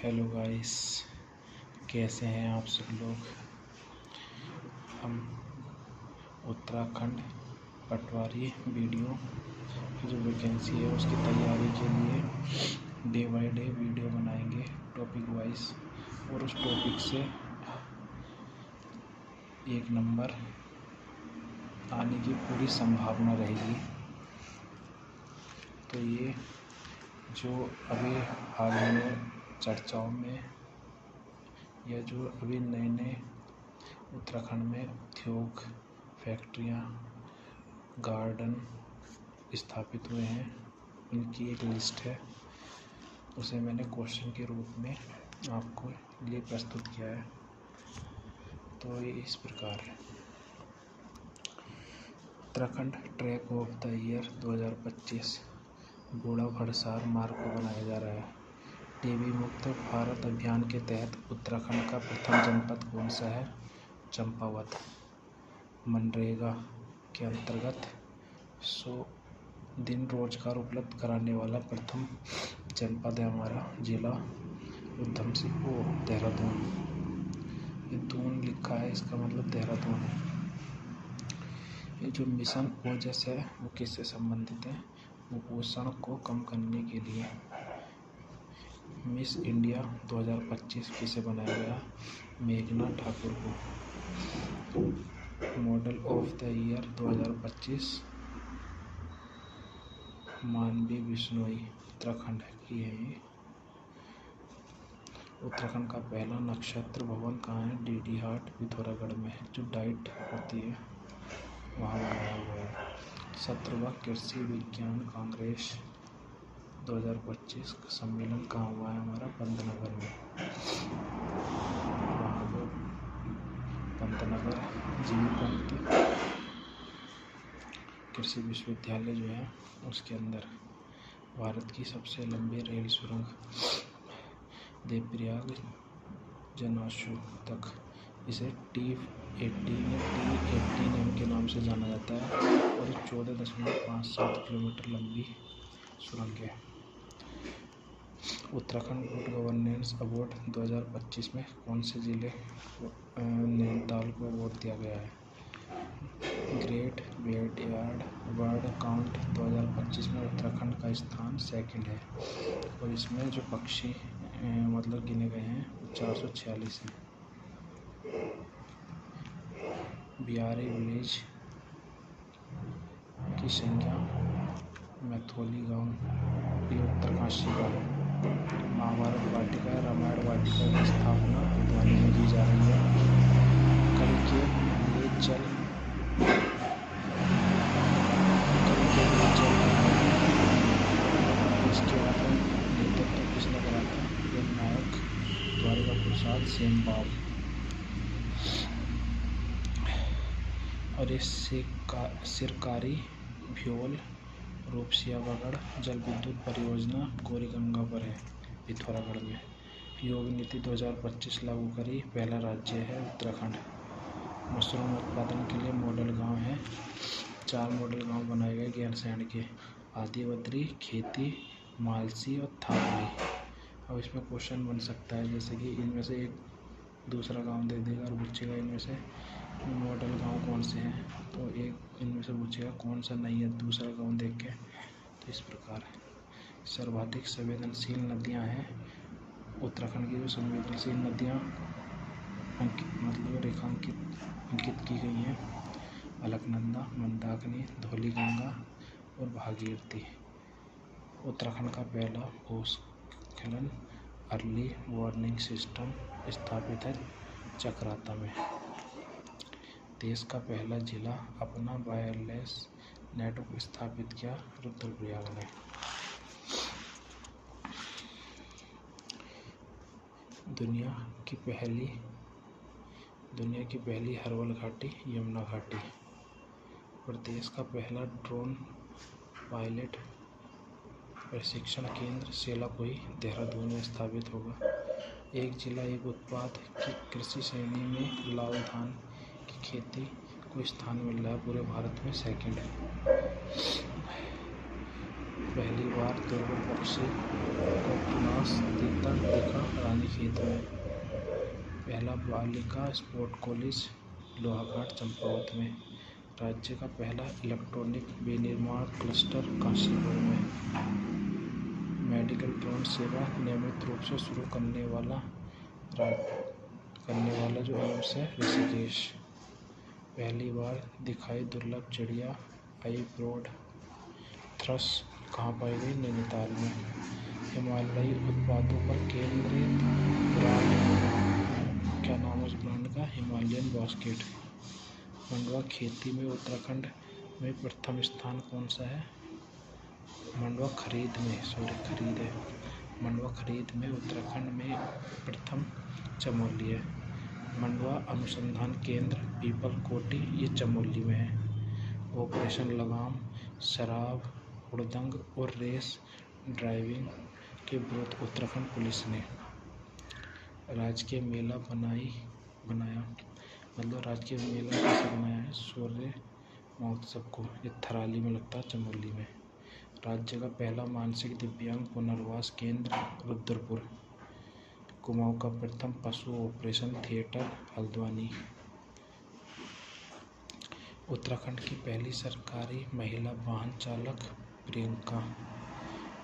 Hello guys, कैसे हैं आप सब लोग। हम उत्तराखंड पटवारी वीडियो की जो वैकेंसी है उसकी तैयारी के लिए डे बाय डे वीडियो बनाएंगे टॉपिक वाइज, और उस टॉपिक से एक नंबर आने की पूरी संभावना रहेगी। तो ये जो अभी हाल ही में चर्चाओं में या जो अभी नए नए उत्तराखंड में उद्योग, फैक्ट्रियाँ, गार्डन स्थापित हुए हैं, उनकी एक लिस्ट है। उसे मैंने क्वेश्चन के रूप में आपको लिए प्रस्तुत किया है। तो ये इस प्रकार है। Uttarakhand track of the year 2025 बूढ़ा भड़सार मार्ग को बनाया जा रहा है। टीबी मुक्त भारत अभियान के तहत उत्तराखंड का प्रथम जनपद कौन सा है? चंपावत। मनरेगा के अंतर्गत 100 दिन रोजगार उपलब्ध कराने वाला प्रथम जनपद है हमारा जिला उधम सिंह देहरादून। ये दून लिखा है, इसका मतलब देहरादून है। ये जो मिशन ओजस है वो किससे संबंधित है? कुपोषण को कम करने के लिए। मिस इंडिया 2025 किसे बनाया गया? मेघना ठाकुर को। मॉडल ऑफ द ईयर 2025 मानवी बिश्नोई उत्तराखंड की है ये। उत्तराखंड का पहला नक्षत्र भवन कहाँ है? डीडी हाट पिथौरागढ़ में है, जो डाइट होती है वहाँ बनाया हुआ है। 17वां कृषि विज्ञान कांग्रेस 2025 का सम्मेलन कहाँ हुआ है? हमारा पंतनगर में। वहाँ पर पंतनगर जीवी कृषि विश्वविद्यालय जो है उसके अंदर। भारत की सबसे लंबी रेल सुरंग देवप्रयाग जनासू तक, इसे T80 नेम के नाम से जाना जाता है, और 14.57 किलोमीटर लंबी सुरंग है। उत्तराखंड गुड गवर्नेंस अवार्ड 2025 में कौन से जिले नैनीताल को अवार्ड दिया गया है? ग्रेट बैकयार्ड बर्ड काउंट 2025 में उत्तराखंड का स्थान सेकंड है, और इसमें जो पक्षी मतलब गिने गए हैं 446 हैं। बिहारी विलेज की संख्या मैथोली गांव ये उत्तरकाशी का है। महाभारत वाटिका रामायण वाटिका की स्थापना हल्द्वानी में की जा रही है। कल के लिए जल इसके आगे नेतृत्व किसने करा था? ये नायक द्वारिका प्रसाद सेमबाब। और इस सिरकारी भ्योल रूपसियागढ़ जल विद्युत परियोजना गौरीगंगा पर है, पिथौरागढ़ में। योग नीति 2025 लागू करी पहला राज्य है उत्तराखंड। मशरूम उत्पादन के लिए मॉडल गांव है। 4 मॉडल गांव बनाए गए गैरसैंण के: आदिबद्री, खेती, मालसी और थावली। अब इसमें क्वेश्चन बन सकता है, जैसे कि इनमें से एक दूसरा गांव दे देगा और पूछेगा इनमें से मॉडल गांव कौन से हैं, तो एक इनमें से पूछेगा कौन सा नहीं है दूसरा गांव देख के। तो इस प्रकार है। सर्वाधिक संवेदनशील नदियां हैं उत्तराखंड की। जो संवेदनशील नदियां अंकित की गई हैं: अलकनंदा, मंदाकिनी, धौलीगंगा और भागीरथी। उत्तराखंड का पहला भूस्खलन अर्ली वार्निंग सिस्टम स्थापित है चकराता में। देश का पहला जिला अपना वायरलेस नेटवर्क स्थापित किया रुद्रप्रयाग ने। दुनिया की पहली हर्बल घाटी यमुना घाटी। प्रदेश का पहला ड्रोन पायलट प्रशिक्षण केंद्र सेलाकुई देहरादून में स्थापित होगा। एक जिला एक उत्पाद की कृषि श्रेणी में लाल धान की खेती को स्थान मिल रहा है, पूरे भारत में सेकंड है। पहली बार दुर्लभ पक्षी कॉकनास तीतर देखा रानीखेत में। पहला बालिका स्पोर्ट कॉलेज लोहाघाट चंपावत में। राज्य का पहला इलेक्ट्रॉनिक विनिर्माण क्लस्टर काशीपुर में। मेडिकल ड्रोन सेवा नियमित रूप से शुरू करने वाला जो एम्स है ऋषिकेश। पहली बार दिखाई दुर्लभ चिड़िया आईब्रोड थ्रश कहाँ पाई गई? नैनीताल में। हिमालयी उत्पादों पर केंद्रित ब्रांड, क्या नाम है उस ब्रांड का? Himalayan basket. मंडुआ खेती में उत्तराखंड में प्रथम स्थान कौन सा है? मंडुआ खरीद में उत्तराखंड में प्रथम चमोली है। मंडुआ अनुसंधान केंद्र पीपल कोटी, ये चमोली में है। ऑपरेशन लगाम शराब, हुड़दंग और रेस ड्राइविंग के विरुद्ध उत्तराखंड पुलिस ने राजकीय मेला बनाया। मतलब राजकीय मेला कैसे बनाया है? सूर्य महोत्सव को। ये थराली में लगता है, चमोली में। राज्य का पहला मानसिक दिव्यांग पुनर्वास केंद्र रुद्रपुर। कुमाऊं का प्रथम पशु ऑपरेशन थिएटर हल्द्वानी। उत्तराखंड की पहली सरकारी महिला वाहन चालक प्रियंका।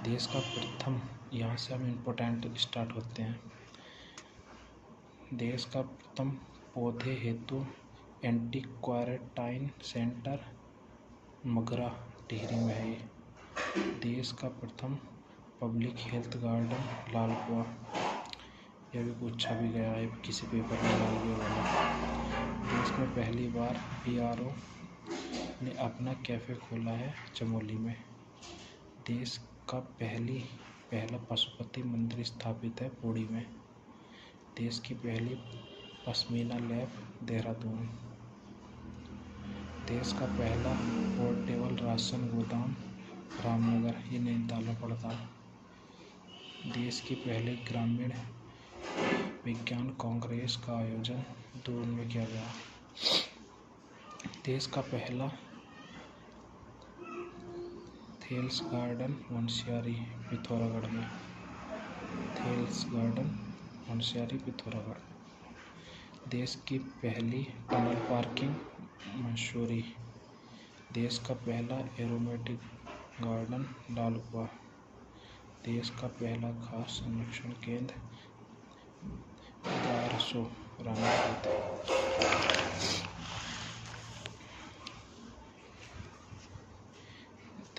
देश का प्रथम, यहाँ से हम इम्पोर्टेंट स्टार्ट होते हैं। देश का प्रथम पौधे हेतु anti quarantine centre Magra Tehri में है। देश का प्रथम पब्लिक हेल्थ गार्डन लालकुआ। यह भी पूछा भी गया है किसी पेपर में, लालकुआ वाला। देश में पहली बार PRO ने अपना कैफे खोला है चमोली में। देश का पहला पशुपति मंदिर स्थापित है पौड़ी में। देश की पहली पश्मीना लैब देहरादून। देश का पहला पोर्टेबल राशन गोदाम रामनगर, ये नैनीताल में पड़ता है। देश की पहली ग्रामीण विज्ञान कांग्रेस का आयोजन दून में किया गया। देश का पहला थेल्स गार्डन मुंशियारी पिथौरागढ़ में। Thales garden Munsiyari Pithoragarh. देश की पहली टनल पार्किंग मंसूरी। देश का पहला एरोमेटिक गार्डन लालकुआ। देश का पहला घास संरक्षण केंद्र दारसो रानीखेत।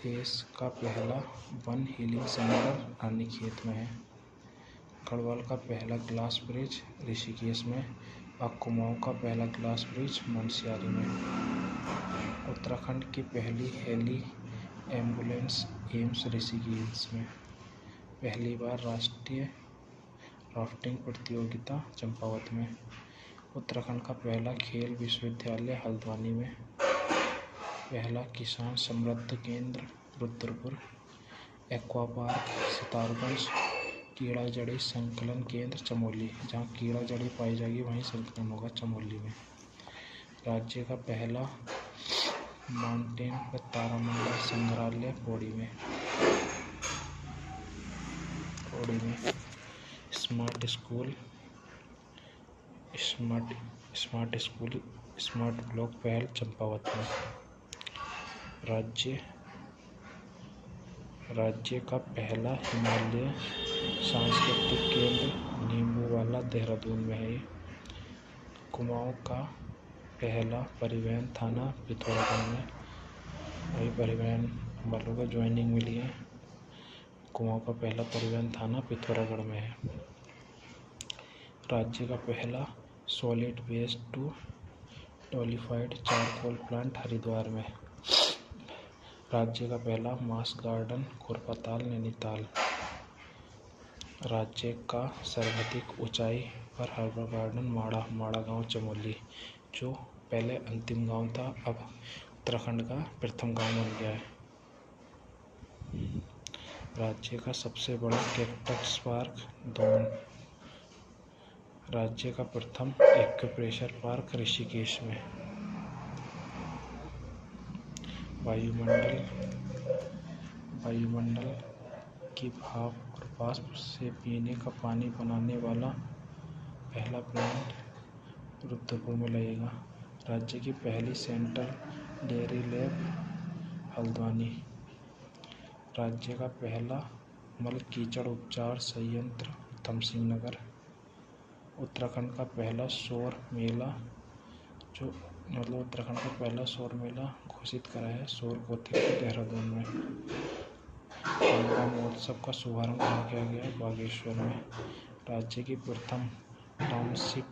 देश का पहला वन हीलिंग सेंटर रानीखेत में है। गढ़वाल का पहला ग्लास ब्रिज ऋषिकेश में और कुमाऊं का पहला ग्लास ब्रिज मुंशियारी में। उत्तराखंड की पहली हेली एम्बुलेंस एम्स ऋषिकेश में। पहली बार राष्ट्रीय राफ्टिंग प्रतियोगिता चंपावत में। उत्तराखंड का पहला खेल विश्वविद्यालय हल्द्वानी में। पहला किसान समृद्धि केंद्र रुद्रपुर। Aqua park Sitarganj. कीड़ा जड़ी संकलन केंद्र चमोली, जहाँ कीड़ा जड़ी पाई जाएगी वहीं संकलन होगा चमोली में। राज्य का पहला माउंटेन व तारामंडल संग्रहालय पौड़ी में। स्मार्ट स्कूल स्मार्ट ब्लॉक पहल चंपावत में। राज्य का पहला हिमालय सांस्कृतिक केंद्र नींबूवाला देहरादून में है। कुमाऊं का पहला परिवहन थाना पिथौरागढ़ में। वही परिवहन वालों को ज्वाइनिंग मिली है। कुमाऊं का पहला परिवहन थाना पिथौरागढ़ में है। राज्य का पहला solid waste to torrefied charcoal plant Haridwar में। राज्य का पहला मास गार्डन खुरपाताल नैनीताल। राज्य का सर्वाधिक ऊंचाई पर हर्बल गार्डन माड़ा गांव चमोली, जो पहले अंतिम गांव था, अब उत्तराखंड का प्रथम गांव बन गया है। राज्य का सबसे बड़ा कैक्टस पार्क दोन। राज्य का प्रथम एक्यूप्रेशर पार्क ऋषिकेश में। वायुमंडल की भाप और वाष्प से पीने का पानी बनाने वाला पहला प्लांट रुद्रपुर में लगेगा। राज्य की पहली सेंट्रल डेयरी लैब हल्द्वानी। राज्य का पहला मल कीचड़ उपचार संयंत्र उधमसिंह नगर। उत्तराखंड का पहला सौर मेला उत्तराखंड का पहला सौर मेला घोषित करा है सौर कोथिक देहरादून में। गंगा महोत्सव का शुभारंभ किया गया बागेश्वर में। राज्य की प्रथम टाउनशिप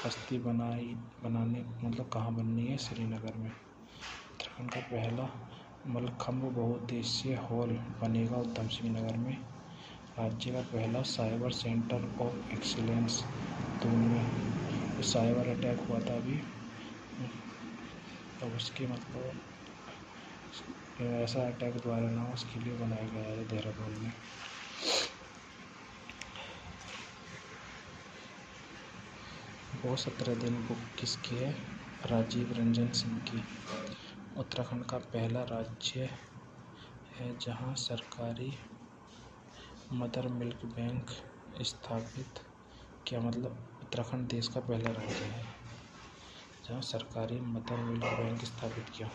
बस्ती बनाने कहाँ बननी है? श्रीनगर में। उत्तराखंड का पहला मलखंभ बहुउद्देशीय हॉल बनेगा उधमसिंह नगर में। राज्य का पहला cyber centre of excellence Doon में। साइबर अटैक हुआ था अभी, तो उसके ऐसा अटैक दोबारा ना हो उसके लिए बनाया गया है देहरादून में। वो 17 दिन बुक किसकी है? राजीव रंजन सिंह की। उत्तराखंड का पहला राज्य है जहां सरकारी मदर मिल्क बैंक स्थापित किया। उत्तराखंड देश का पहला राज्य है जहां सरकारी मदर मिल्क बैंक स्थापित किया।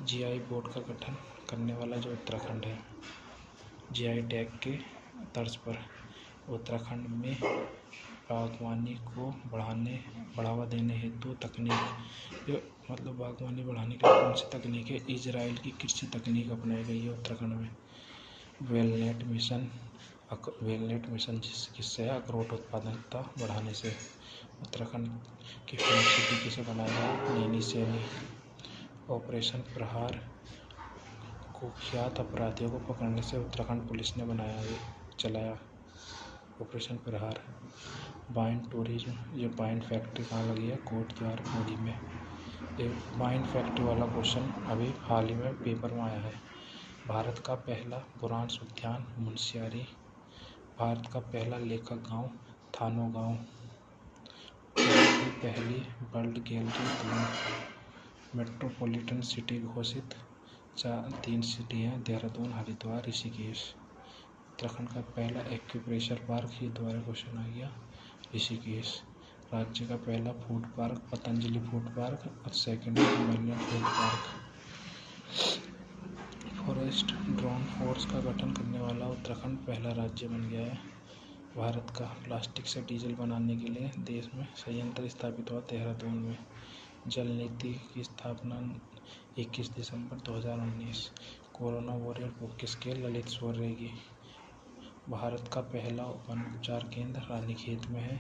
जीआई बोर्ड का गठन करने वाला जो उत्तराखंड है, जीआई टैग के तर्ज पर। उत्तराखंड में बागवानी को बढ़ावा देने हेतु तकनीक बागवानी बढ़ाने के लिए कौन सी तकनीक है? इजराइल की कृषि तकनीक अपनाई गई है उत्तराखंड में। वेलनेट मिशन जिससे अखरोट उत्पादकता बढ़ाने से। उत्तराखंड की फिल्म सिटी किसे बनाया है? नैनी सैनी। ऑपरेशन प्रहार कुख्यात अपराधियों को पकड़ने से उत्तराखंड पुलिस ने चलाया ऑपरेशन प्रहार। वाइन टूरिज्म, ये वाइन फैक्ट्री कहाँ लगी है? कोटद्वार पौड़ी में। ये वाइन फैक्ट्री वाला क्वेश्चन अभी हाल ही में पेपर में आया है। भारत का पहला बुरांश उद्यान मुनस्यारी। भारत का पहला लेखक गांव थानो गांव। पहली world gallery Doon. Metropolitan city घोषित 3 सिटी हैं देहरादून, हरिद्वार, ऋषिकेश। उत्तराखंड का पहला एक्यूप्रेशर पार्क, ये दोबारा क्वेश्चन आ गया, ऋषिकेश। राज्य का पहला food park Patanjali food park और second Himalayan food park. Forest drone force का गठन करने वाला उत्तराखंड पहला राज्य बन गया है। भारत का प्लास्टिक से डीजल बनाने के लिए देश में संयंत्र स्थापित हुआ देहरादून में। जल नीति की स्थापना 21 दिसंबर 2019। कोरोना वॉरियर बुक किसकी है? ललित शौर्य की। भारत का पहला वन उपचार केंद्र रानीखेत में है।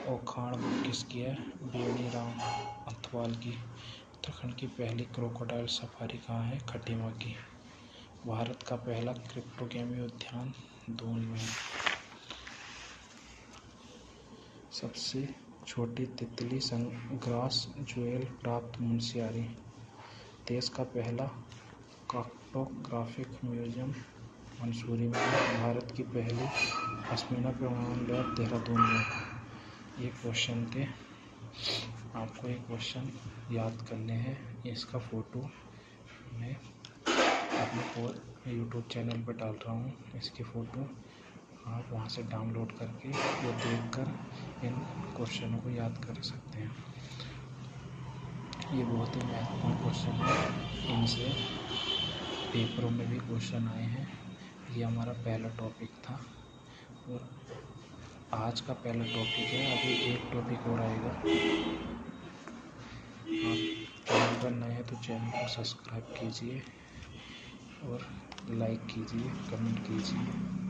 ओखाण बुक किसकी है? बेड़ी राम अंथवाल की। उत्तराखंड की पहली क्रोकोडाइल सफारी कहाँ है? खटीमा की। भारत का पहला क्रिप्टोगेमी उद्यान दून में है। सबसे छोटी तितली ग्रास ज्वेल प्राप्त मुनस्यारी। देश का पहला कार्टोग्राफिक म्यूजियम मंसूरी में। भारत की पहली पश्मीना प्रमाणन लैब देहरादून में। ये क्वेश्चन थे, आपको एक क्वेश्चन याद करने हैं। इसका फ़ोटो मैं अपने यूट्यूब चैनल पर डाल रहा हूँ। इसकी फ़ोटो आप वहाँ से डाउनलोड करके वो देखकर इन क्वेश्चनों को याद कर सकते हैं। ये बहुत ही महत्वपूर्ण क्वेश्चन है, इनसे पेपरों में भी क्वेश्चन आए हैं। ये हमारा पहला टॉपिक था और आज का पहला टॉपिक है। अभी एक टॉपिक और आएगा। आप चैनल पर नए हैं तो चैनल को सब्सक्राइब कीजिए और लाइक कीजिए, कमेंट कीजिए।